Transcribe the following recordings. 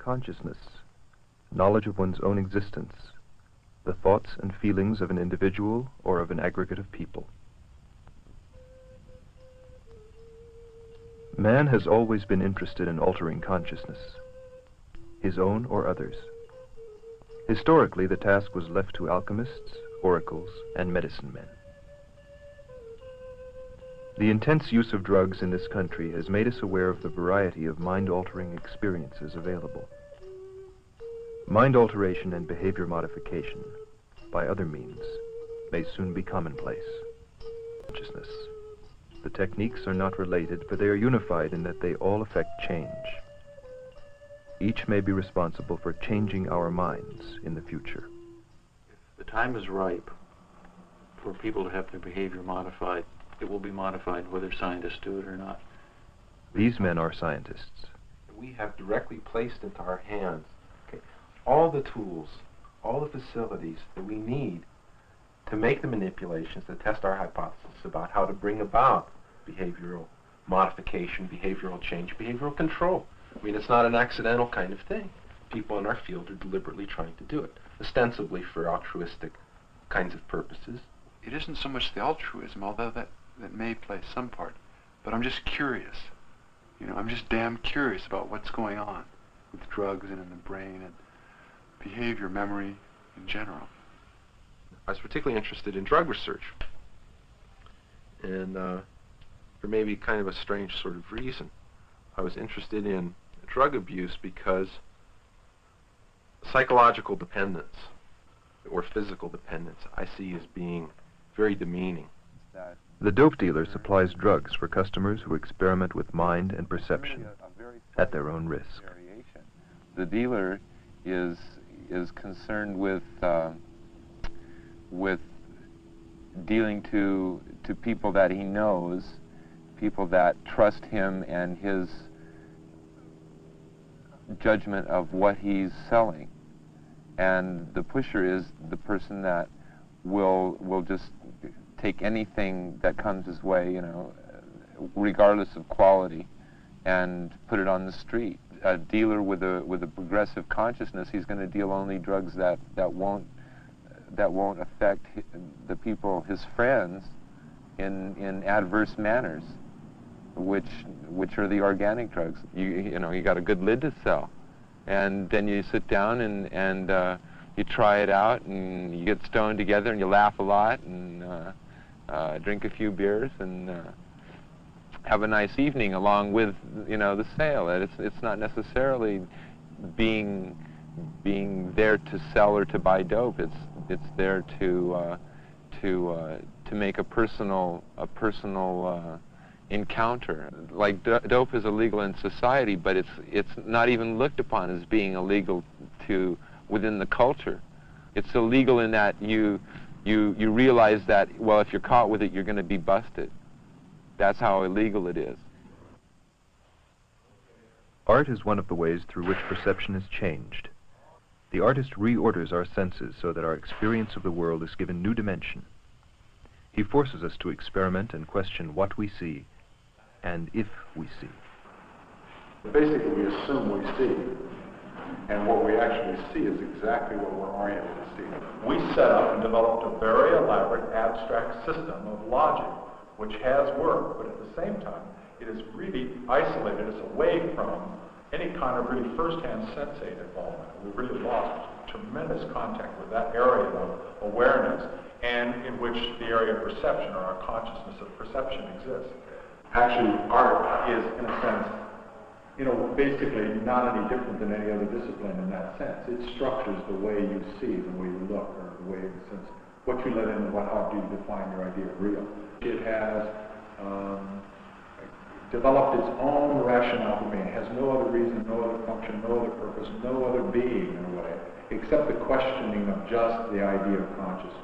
consciousness, knowledge of one's own existence, the thoughts and feelings of an individual or of an aggregate of people. Man has always been interested in altering consciousness, his own or others. Historically, the task was left to alchemists, oracles, and medicine men. The intense use of drugs in this country has made us aware of the variety of mind-altering experiences available. Mind alteration and behavior modification, by other means, may soon be commonplace. Consciousness. The techniques are not related, but they are unified in that they all affect change. Each may be responsible for changing our minds in the future. If the time is ripe for people to have their behavior modified, it will be modified whether scientists do it or not. These men are scientists. We have directly placed into our hands all the tools, all the facilities that we need to make the manipulations, to test our hypothesis about how to bring about behavioral modification, behavioral change, behavioral control. I mean, it's not an accidental kind of thing. People in our field are deliberately trying to do it, ostensibly for altruistic kinds of purposes. It isn't so much the altruism, although that may play some part, but I'm just curious. You know, I'm just damn curious about what's going on with drugs and in the brain and behavior, memory in general. I was particularly interested in drug research, and for maybe kind of a strange sort of reason. I was interested in drug abuse because psychological dependence or physical dependence I see as being very demeaning. The dope dealer supplies drugs for customers who experiment with mind and perception at their own risk. The dealer is concerned with dealing to people that he knows, people that trust him and his judgment of what he's selling. And the pusher is the person that will just take anything that comes his way, you know, regardless of quality, and put it on the street. A dealer with a progressive consciousness, he's going to deal only drugs that won't affect the people, his friends, in adverse manners, which are the organic drugs. You know, you got a good lid to sell, and then you sit down and you try it out, and you get stoned together, and you laugh a lot, and drink a few beers, and have a nice evening along with, you know, the sale. It's not necessarily being there to sell or to buy dope. It's there to make a personal encounter. Like dope is illegal in society, but it's not even looked upon as being illegal within the culture. It's illegal in that you realize that, well, if you're caught with it, you're going to be busted. That's how illegal it is. Art is one of the ways through which perception is changed. The artist reorders our senses so that our experience of the world is given new dimension. He forces us to experiment and question what we see and if we see. Basically, we assume we see, and what we actually see is exactly what we're oriented to see. We set up and developed a very elaborate abstract system of logic, which has worked, but at the same time, it has really isolated us away from any kind of really first-hand sensate involvement. We really lost tremendous contact with that area of awareness, and in which the area of perception, or our consciousness of perception, exists. Actually, art is, in a sense, you know, basically not any different than any other discipline in that sense. It structures the way you see, the way you look, or the way, in a sense, what you let in and how do you define your idea of real. It has developed its own rationale for being. It has no other reason, no other function, no other purpose, no other being in a way, except the questioning of just the idea of consciousness.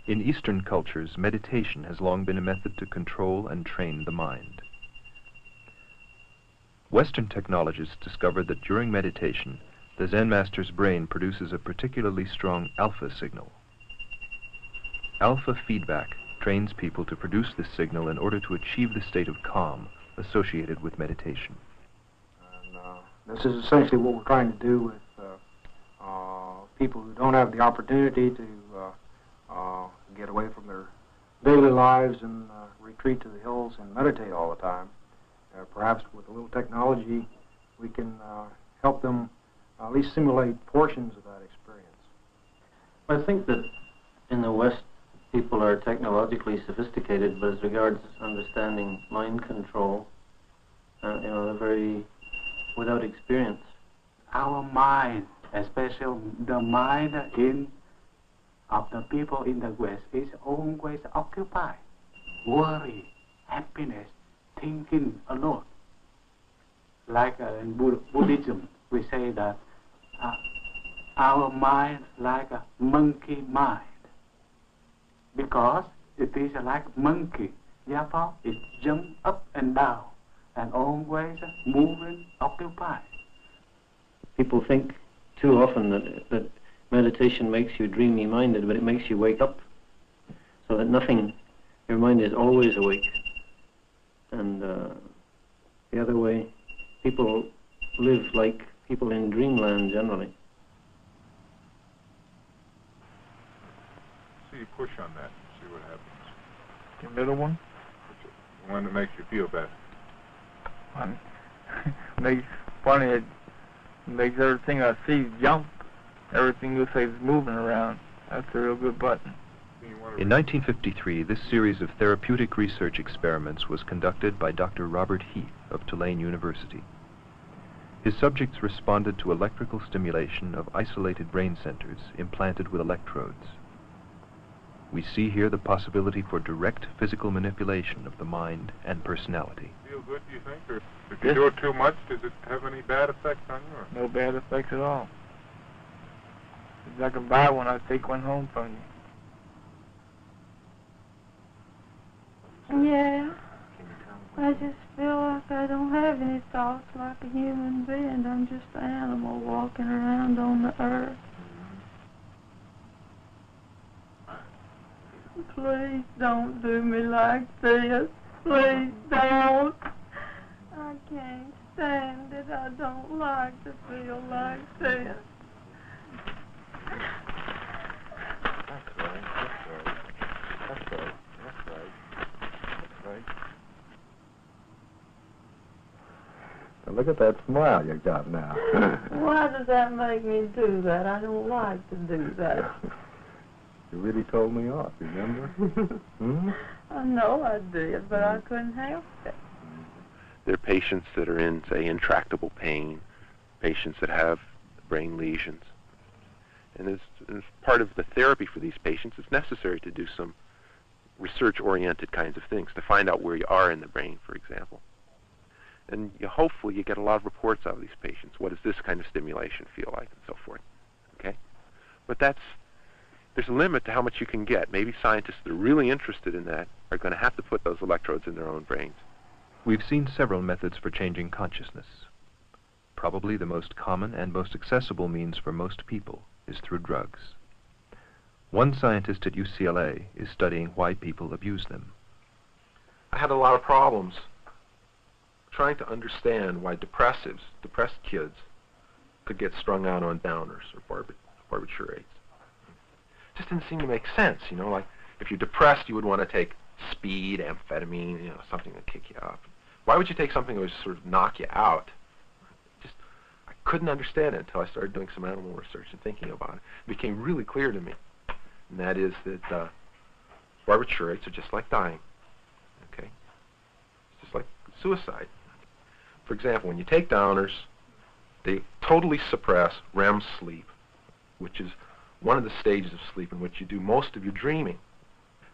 In Eastern cultures, meditation has long been a method to control and train the mind. Western technologists discovered that during meditation, the Zen master's brain produces a particularly strong alpha signal. Alpha feedback trains people to produce this signal in order to achieve the state of calm associated with meditation. And, this is essentially what we're trying to do with people who don't have the opportunity to get away from their daily lives and retreat to the hills and meditate all the time. Perhaps with a little technology, we can help them at least simulate portions of that experience. I think that in the West, people are technologically sophisticated, but as regards understanding mind control, they're very without experience. Our mind, especially the mind of the people in the West, is always occupied. Worry, happiness, thinking alone. Like in Buddhism, we say that our mind like a monkey mind, because it is like monkey. Therefore, it jumps up and down and always moving, occupied. People think too often that meditation makes you dreamy-minded, but it makes you wake up, so that your mind is always awake. And the other way, people live like people in dreamland generally. So you push on that and see what happens. The middle one? The one that makes you feel better. Makes funny, it makes everything I see jump. Everything you say is moving around. That's a real good button. In 1953, this series of therapeutic research experiments was conducted by Dr. Robert Heath of Tulane University. His subjects responded to electrical stimulation of isolated brain centers implanted with electrodes. We see here the possibility for direct physical manipulation of the mind and personality. Feel good, do you think? Or if you do it too much, does it have any bad effects on you? No bad effects at all. If I can buy one, I'll take one home from you. Yeah. I just feel like I don't have any thoughts like a human being. I'm just an animal walking around on the earth. Please don't do me like this. Please don't. I can't stand it. I don't like to feel like this. That's right. Now look at that smile you got now. Why does that make me do that? I don't like to do that. You really told me off, remember? I know I did, but I couldn't help it. There are patients that are in, say, intractable pain, patients that have brain lesions. And as part of the therapy for these patients, it's necessary to do some research-oriented kinds of things, to find out where you are in the brain, for example. And hopefully you get a lot of reports out of these patients. What does this kind of stimulation feel like, and so forth. Okay? But there's a limit to how much you can get. Maybe scientists that are really interested in that are going to have to put those electrodes in their own brains. We've seen several methods for changing consciousness. Probably the most common and most accessible means for most people is through drugs. One scientist at UCLA is studying why people abuse them. I had a lot of problems trying to understand why depressed kids could get strung out on downers or barbiturates. Just didn't seem to make sense, like if you're depressed you would want to take speed, amphetamine, something to kick you up. Why would you take something that would sort of knock you out? I couldn't understand it until I started doing some animal research and thinking about it. It became really clear to me, and that is that barbiturates are just like dying, okay? It's just like suicide. For example, when you take downers, they totally suppress REM sleep, which is one of the stages of sleep in which you do most of your dreaming.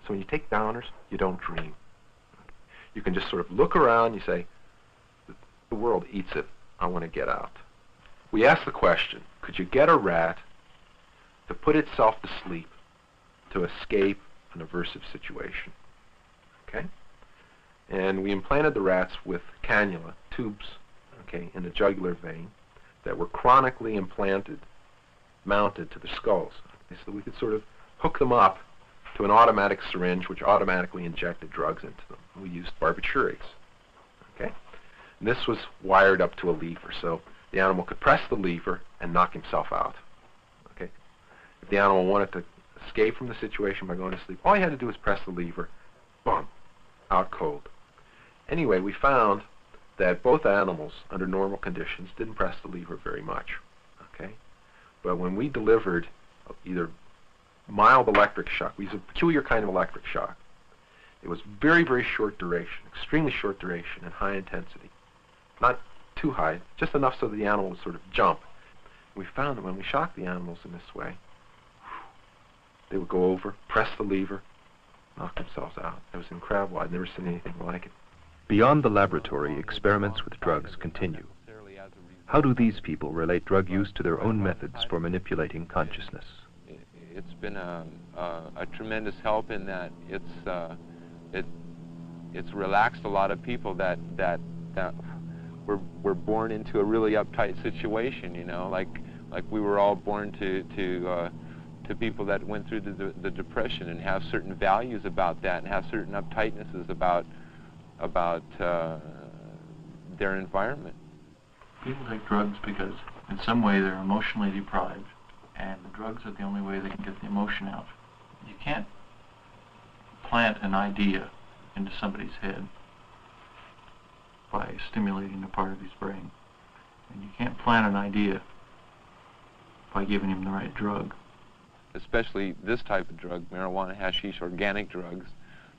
So when you take downers, you don't dream. You can just sort of look around, you say, the world eats it, I want to get out. We ask the question, could you get a rat to put itself to sleep to escape an aversive situation? Okay? And we implanted the rats with cannula, tubes, okay, in the jugular vein that were chronically mounted to the skulls. Okay, so we could sort of hook them up to an automatic syringe which automatically injected drugs into them. We used barbiturates. Okay? And this was wired up to a lever, so the animal could press the lever and knock himself out. Okay? If the animal wanted to escape from the situation by going to sleep, all he had to do was press the lever, boom, out cold. Anyway, we found that both animals, under normal conditions, didn't press the lever very much. Okay? But when we delivered either mild electric shock, we used a peculiar kind of electric shock. It was very, very short duration, extremely short duration and high intensity. Not too high, just enough so that the animal would sort of jump. We found that when we shocked the animals in this way, they would go over, press the lever, knock themselves out. It was incredible. I'd never seen anything like it. Beyond the laboratory, experiments with drugs continue. How do these people relate drug use to their own methods for manipulating consciousness? It's been a tremendous help in that it's relaxed a lot of people that were born into a really uptight situation, you know, like we were all born to people that went through the depression and have certain values about that and have certain uptightnesses about their environment. People take drugs because in some way they're emotionally deprived, and the drugs are the only way they can get the emotion out. You can't plant an idea into somebody's head by stimulating a part of his brain. And you can't plant an idea by giving him the right drug. Especially this type of drug, marijuana, hashish, organic drugs,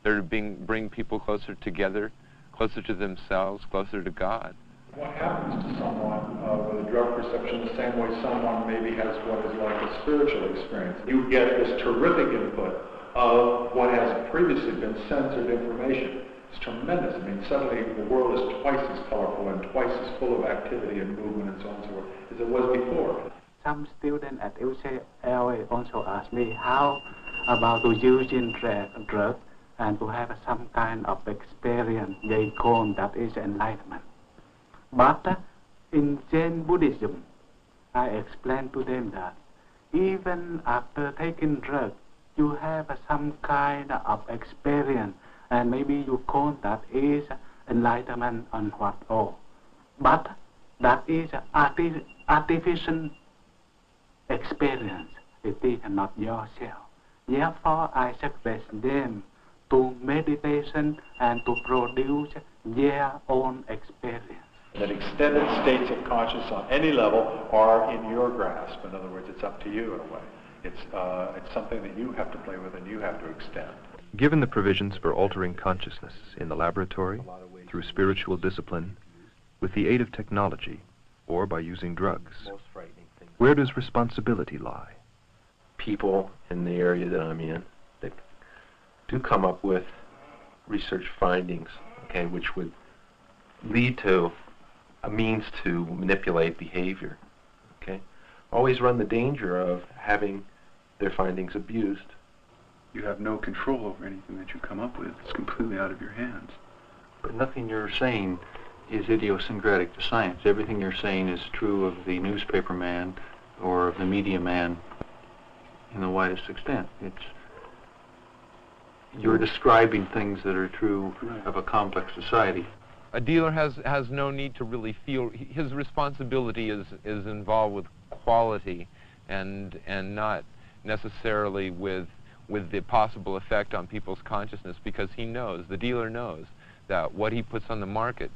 they're to bring people closer together, closer to themselves, closer to God. What happens to someone with a drug perception the same way someone maybe has what is like a spiritual experience? You get this terrific input of what has previously been censored information. It's tremendous. I mean, suddenly the world is twice as colorful and twice as full of activity and movement and so on and so forth as it was before. Some students at UCLA also ask me how about to using drugs and to have some kind of experience they call that is enlightenment. But in Zen Buddhism, I explain to them that even after taking drugs, you have some kind of experience, and maybe you call that is enlightenment and what all. But that is artificial experience. It is not yourself. Therefore, I suggest them to meditation and to produce their own experience. That extended states of consciousness on any level are in your grasp. In other words, it's up to you in a way. It's something that you have to play with and you have to extend. Given the provisions for altering consciousness in the laboratory, through spiritual discipline, with the aid of technology, or by using drugs, where does responsibility lie? People in the area that I'm in that do come up with research findings, okay, which would lead to a means to manipulate behavior, okay, always run the danger of having their findings abused. You have no control over anything that you come up with. It's completely out of your hands. But nothing you're saying is idiosyncratic to science. Everything you're saying is true of the newspaper man or of the media man in the widest extent. You're describing things that are true of a complex society. A dealer has no need to really feel. His responsibility is involved with quality and not necessarily with the possible effect on people's consciousness, because the dealer knows that what he puts on the market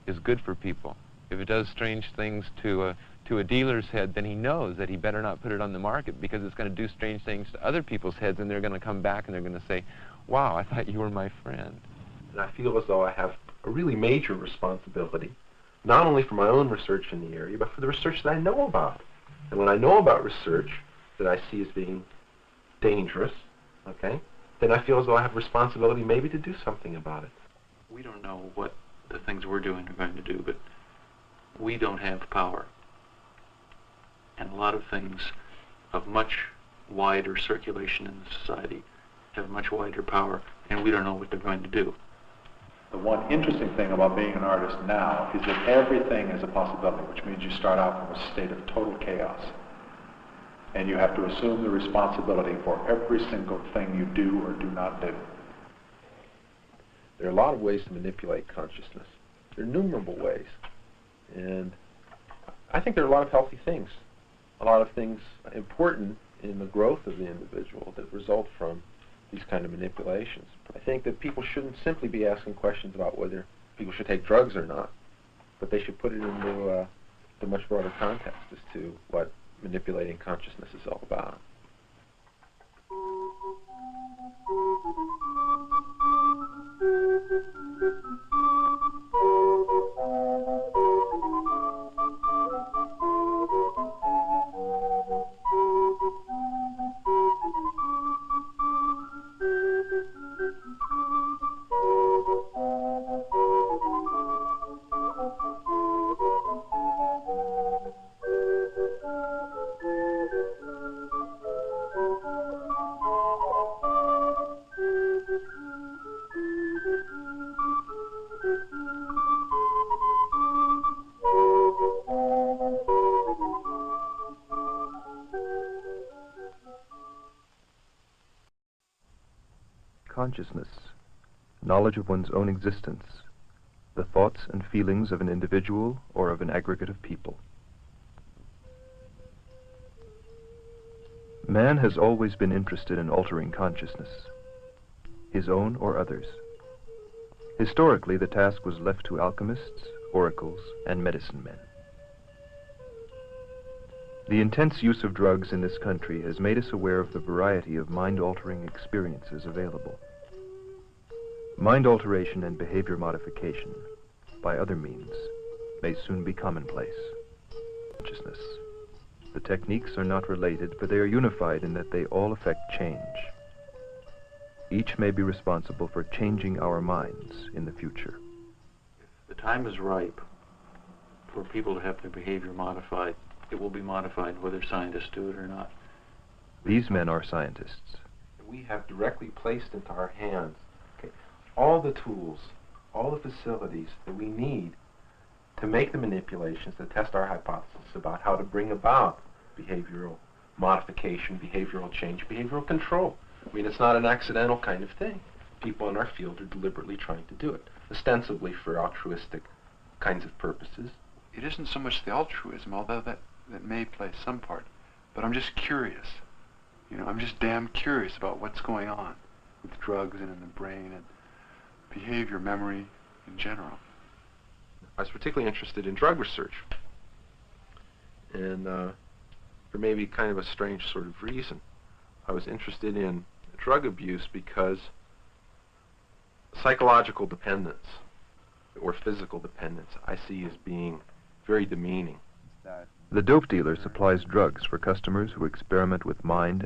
is good for people. If it does strange things to a dealer's head, then he knows that he better not put it on the market, because it's going to do strange things to other people's heads, and they're going to come back and they're going to say, wow, I thought you were my friend. And I feel as though I have a really major responsibility, not only for my own research in the area, but for the research that I know about. And when I know about research that I see as being dangerous, okay, then I feel as though I have responsibility maybe to do something about it. We don't know what the things we're doing are going to do, but we don't have power. And a lot of things of much wider circulation in the society have much wider power, and we don't know what they're going to do. The one interesting thing about being an artist now is that everything is a possibility, which means you start out from a state of total chaos. And you have to assume the responsibility for every single thing you do or do not do. There are a lot of ways to manipulate consciousness. There are innumerable ways. And I think there are a lot of healthy things, a lot of things important in the growth of the individual that result from these kind of manipulations. I think that people shouldn't simply be asking questions about whether people should take drugs or not, but they should put it into a much broader context as to what manipulating consciousness is all about. Consciousness, knowledge of one's own existence, the thoughts and feelings of an individual or of an aggregate of people. Man has always been interested in altering consciousness, his own or others. Historically, the task was left to alchemists, oracles, and medicine men. The intense use of drugs in this country has made us aware of the variety of mind-altering experiences available. Mind alteration and behavior modification, by other means, may soon be commonplace. Consciousness. The techniques are not related, but they are unified in that they all affect change. Each may be responsible for changing our minds in the future. If the time is ripe for people to have their behavior modified, it will be modified whether scientists do it or not. These men are scientists. We have directly placed into our hands all the tools, all the facilities that we need to make the manipulations that test our hypothesis about how to bring about behavioral modification, behavioral change, behavioral control. I mean, it's not an accidental kind of thing. People in our field are deliberately trying to do it, ostensibly for altruistic kinds of purposes. It isn't so much the altruism, although that may play some part, but I'm just curious. You know, I'm just damn curious about what's going on with drugs and in the brain and behavior, memory in general. I was particularly interested in drug research, and for maybe kind of a strange sort of reason. I was interested in drug abuse because psychological dependence or physical dependence I see as being very demeaning. The dope dealer supplies drugs for customers who experiment with mind